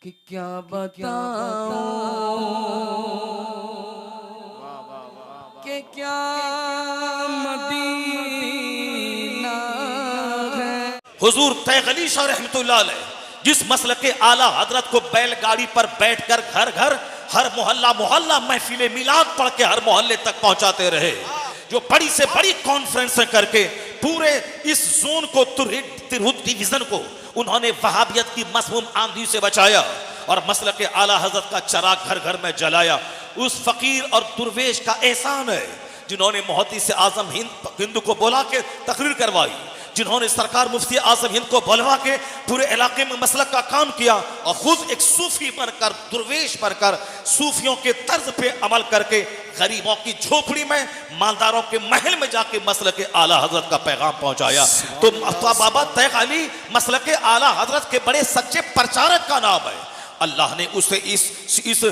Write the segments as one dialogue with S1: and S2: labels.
S1: कि क्या बताऊं कि क्या मदीना है।
S2: हुजूर तैगली शाह रहमतुल्लाह अलैह जिस मसल के आला हजरत को बैलगाड़ी पर बैठकर घर घर हर मोहल्ला मोहल्ला महफिले मिलाद पढ़ के हर मोहल्ले तक पहुंचाते रहे, जो बड़ी से बड़ी कॉन्फ्रेंस करके पूरे इस जोन को तिरहुत डिवीजन को उन्होंने वहाबियत की मसमूम आंधी से बचाया और मसल के आला हजरत का चराग घर घर में जलाया। उस फकीर और दुर्वेश का एहसान है जिन्होंने मोहती से आजम हिंद को बुला के तकरीर करवाई, जिन्होंने सरकार मुफ्ती आजम हिंद को बुलवा के पूरे इलाके में मसलक का काम किया और खुद एक सूफी बनकर दुर्वेश बनकर सूफियों के तर्ज पे अमल करके गरीबों की झोपड़ी में मालदारों के महल में जाके मसलक के आला हजरत का पैगाम पहुंचाया। तो बाबा तैगली मसलक के आला हजरत के बड़े सच्चे प्रचारक का नाम है। अल्लाह ने उसे इस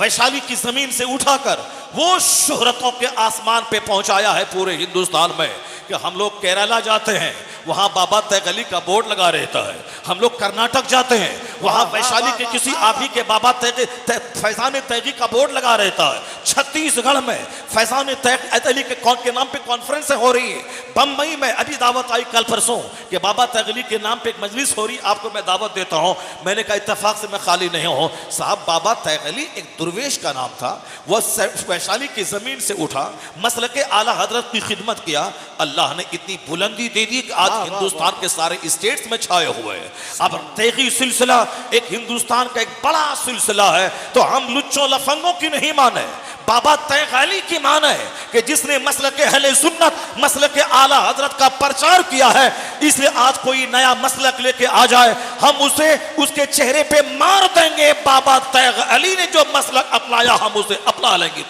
S2: वैशाली की जमीन से उठाकर वो शोहरतों के आसमान पे पहुंचाया है पूरे हिंदुस्तान में कि हम लोग केरला जाते हैं वहां बाबा तैगली का बोर्ड लगा रहता है, हम लोग कर्नाटक जाते हैं वहां वैशाली के किसी आभी के बाबा फैजान तैगी का बोर्ड लगा रहता है, छत्तीसगढ़ में फैजान तैगली के नाम पे कॉन्फ्रेंस हो रही है, बम्बई में अभी दावत आई कल परसों कि बाबा तैगली के नाम पे एक मजलिस हो रही, आपको मैं दावत देता हूं। मैंने कहा इत्तेफाक से मैं खाली नहीं हूं साहब, बाबा तैगली एक दुर्वेश का नाम था, वह वैशाली की जमीन से उठा मसल के आला हजरत की खिदमत किया। अल्लाह ने इतनी बुलंदी दे दी कि आज हिंदुस्तान के सारे स्टेट्स में छाए हुए हैं। अब तैगी सिलसिला एक हिंदुस्तान का एक बड़ा सिलसिला है, तो हम लुच्चों लफंगों की नहीं माने, बाबा तैगली की माने कि जिसने मसलक अहले सुन्नत मसलक आला हजरत का प्रचार किया है, इसलिए आज कोई नया मसलक लेके आ जाए हम उसे उसके चेहरे पे मार देंगे। बाबा तैगली ने जो मसलक अपनाया हम उसे अपना लेंगे।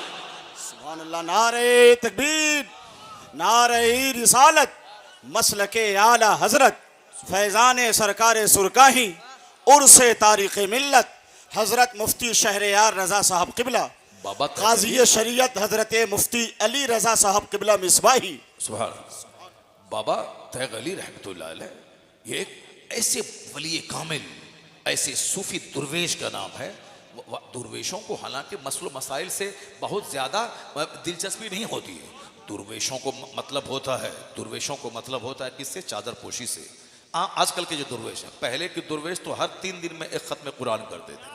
S3: सुभान अल्लाह, नारे तकबीर, नारे रिसालत, मसलके आला हजरत फैजान सरकार सुरकाही उर्से तारीख मिल्लत हजरत मुफ्ती शहरयार रजा साहब किबला
S2: बाबा
S3: काजी शरीयत हजरत मुफ्ती अली रजा साहब किबला मिसबाही।
S2: सुभान बाबा तैगली रहमतुल्लाह अलैह ये एक ऐसे वली कामिल ऐसे सूफी दुर्वेश का नाम है। दुर्वेशों को हालांकि मसलो मसाइल से बहुत ज़्यादा दिलचस्पी नहीं होती है, दुर्वेशों को मतलब होता है किससे, चादर पोशी से। आजकल के जो दुर्वेश हैं, पहले के दुर्वेश तो हर 3 दिन में एक खत्म कुरान करते थे,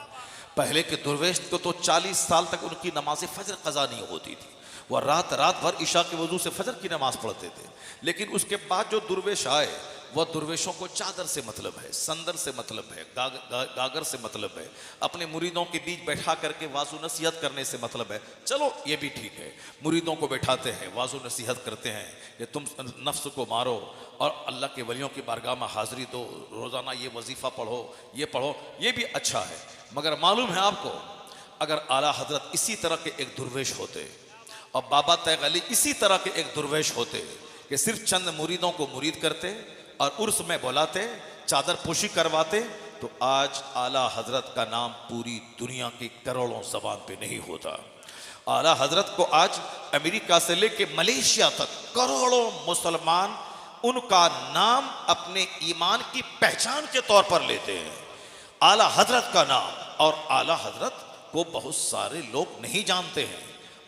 S2: पहले के दुर्वेश को तो 40 साल तक उनकी नमाज फजर कज़ा नहीं होती थी, वह रात भर ईशा के वजू से फजर की नमाज पढ़ते थे। लेकिन उसके बाद जो दुर्वेश आए वह दुर्वेशों को चादर से मतलब है, संदर से मतलब है, गागर से मतलब है, अपने मुरीदों के बीच बैठा करके वाजू नसीहत करने से मतलब है। चलो ये भी ठीक है, मुरीदों को बैठाते हैं वाजू नसीहत करते हैं कि तुम नफ्स को मारो और अल्लाह के वलियों की बारगाह में हाजिरी दो, रोज़ाना ये वजीफ़ा पढ़ो, ये पढ़ो, ये भी अच्छा है। मगर मालूम है आपको, अगर आला हजरत इसी तरह के एक दुर्वेश होते और बाबा तैगली इसी तरह के एक दुर्वेश होते कि सिर्फ चंद मुरीदों को मुरीद करते और उर्स में बुलाते, चादर पोशी करवाते, तो आज आला हजरत का नाम पूरी दुनिया की करोड़ों ज़बान पे नहीं होता। आला हजरत को आज अमेरिका से लेके मलेशिया तक करोड़ों मुसलमान उनका नाम अपने ईमान की पहचान के तौर पर लेते हैं, आला हजरत का नाम। और आला हजरत को बहुत सारे लोग नहीं जानते हैं।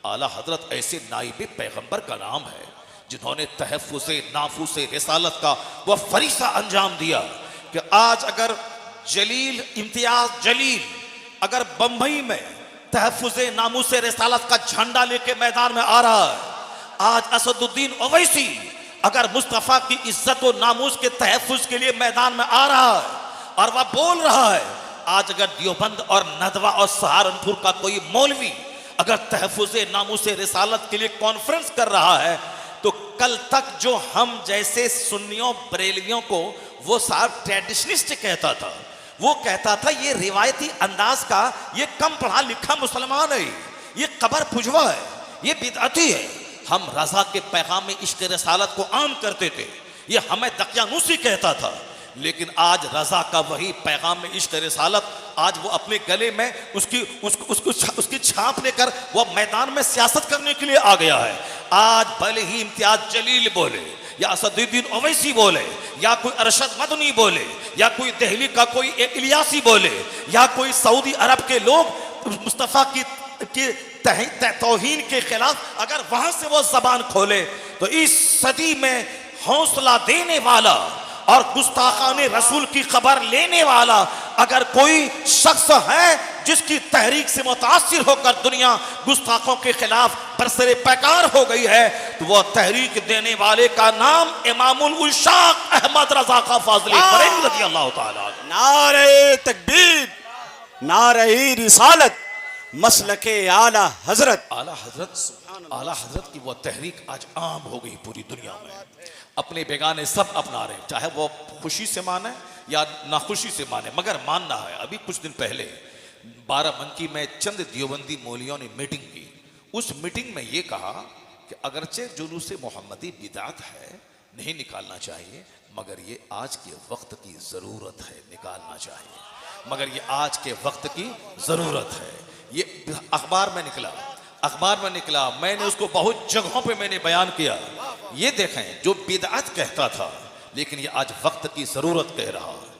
S2: आला हजरत ऐसे नाइबे पैगंबर का नाम है जिन्होंने तहफ़्फ़ुज़े नाफूसे रिसालत का वह फरीसा अंजाम दिया कि आज अगर जलील इम्तियाज जलील अगर बम्बई में तहफ़्फ़ुज़े नामूसे रिसालत का झंडा लेके मैदान में आ रहा है, आज असदुद्दीन ओवैसी अगर मुस्तफ़ा की इज्जत और नामूस के तहफ़्फ़ुज़ के लिए मैदान में आ रहा है और वह बोल रहा है, आज अगर देवबंद और नदवा और सहारनपुर का कोई मौलवी अगर तहफ़्फ़ुज़े नामूसे रिसालत के लिए कॉन्फ्रेंस कर रहा है, तो कल तक जो हम जैसे सुन्नियों बरेलवियों को वो साहब ट्रेडिशनिस्ट कहता था, वो कहता था ये रिवायती अंदाज का ये कम पढ़ा लिखा मुसलमान है, ये कबर पुजवा है, ये बिदअती है। हम रजा के पैगाम में इश्क़ रिसालत को आम करते थे, ये हमें दकियानूसी कहता था। लेकिन आज रजा का वही पैगाम में इश्क़ रिसालत आज वो अपने गले में उसकी छाप लेकर वो मैदान में सियासत करने के लिए आ गया है। आज भले ही इम्तियाज जलील बोले या असदुद्दीन ओवैसी बोले, या कोई अरशद मदनी बोले, या कोई दिल्ली का कोई इलियासी बोले, या कोई सऊदी अरब के लोग मुस्तफ़ा की तौहीन के खिलाफ अगर वहां से वो जबान खोले, तो इस सदी में हौसला देने वाला और गुस्ताखाने रसूल की खबर लेने वाला अगर कोई शख्स है जिसकी तहरीक से मुतासिर होकर दुनिया गुस्ताखों के खिलाफ बरसरे पैकार हो गई है, तो वह तहरीक देने वाले का नाम इमामुल उशाक अहमद रजा खां फाजली बरेलवी रज़ी अल्लाह ताला।
S3: नारे तकबीर, नारे रिसालत, मसलके आला हजरत।
S2: आला हजरत की वह तहरीक आज आम हो गई पूरी दुनिया में। अपने बेगाने सब अपना रहे, चाहे वो खुशी से माने या नाखुशी से माने, मगर मानना है। अभी कुछ दिन पहले बाराबंकी में चंद देवबंदी मौलियों ने मीटिंग की। उस मीटिंग में ये कहा कि अगरचे जुलूस मोहम्मदी बिदात है, नहीं निकालना चाहिए, मगर ये आज के वक्त की ज़रूरत है, निकालना चाहिए, मगर ये आज के वक्त की ज़रूरत है। ये अखबार में निकला, मैंने उसको बहुत जगहों पे मैंने बयान किया। ये देखें, जो बिदअत कहता था, लेकिन ये आज वक्त की ज़रूरत कह रहा है।